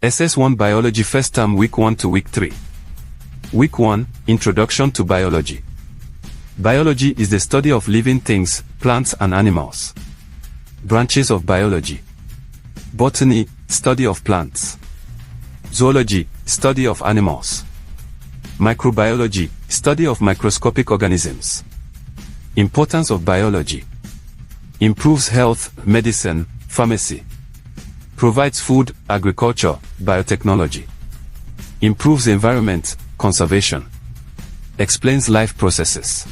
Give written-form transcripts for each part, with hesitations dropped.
SS1 Biology First Term Week 1 to Week 3. Week 1, Introduction to Biology. Biology is the study of living things, plants and animals. Branches of biology. Botany, study of plants. Zoology, study of animals. Microbiology, study of microscopic organisms. Importance of biology. Improves health, medicine, pharmacy. Provides food, agriculture, biotechnology. Improves environment, conservation. Explains life processes.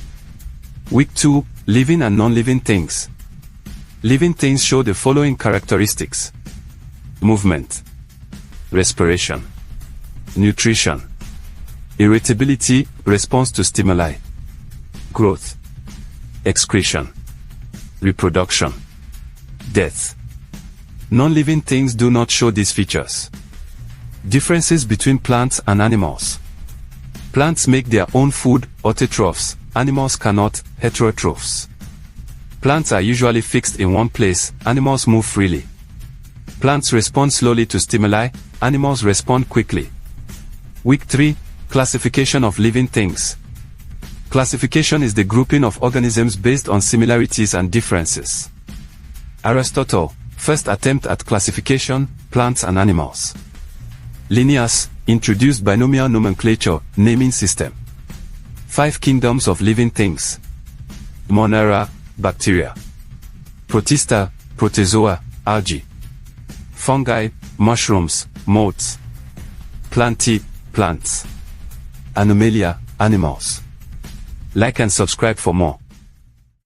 Week 2, Living and non-living things. Living things show the following characteristics: movement, respiration, nutrition, irritability, response to stimuli, growth, excretion, reproduction, death. Non-living things do not show these features. Differences between plants and animals. Plants make their own food, autotrophs. Animals cannot, heterotrophs. Plants are usually fixed in one place, animals move freely. Plants respond slowly to stimuli, animals respond quickly. Week 3, Classification of living things. Classification is the grouping of organisms based on similarities and differences. Aristotle, first attempt at classification, plants and animals. Linnaeus, introduced binomial nomenclature, naming system. 5 kingdoms of living things. Monera, bacteria. Protista, protozoa, algae. Fungi, mushrooms, moths. Plantae, plants. Animalia, animals. Like and subscribe for more.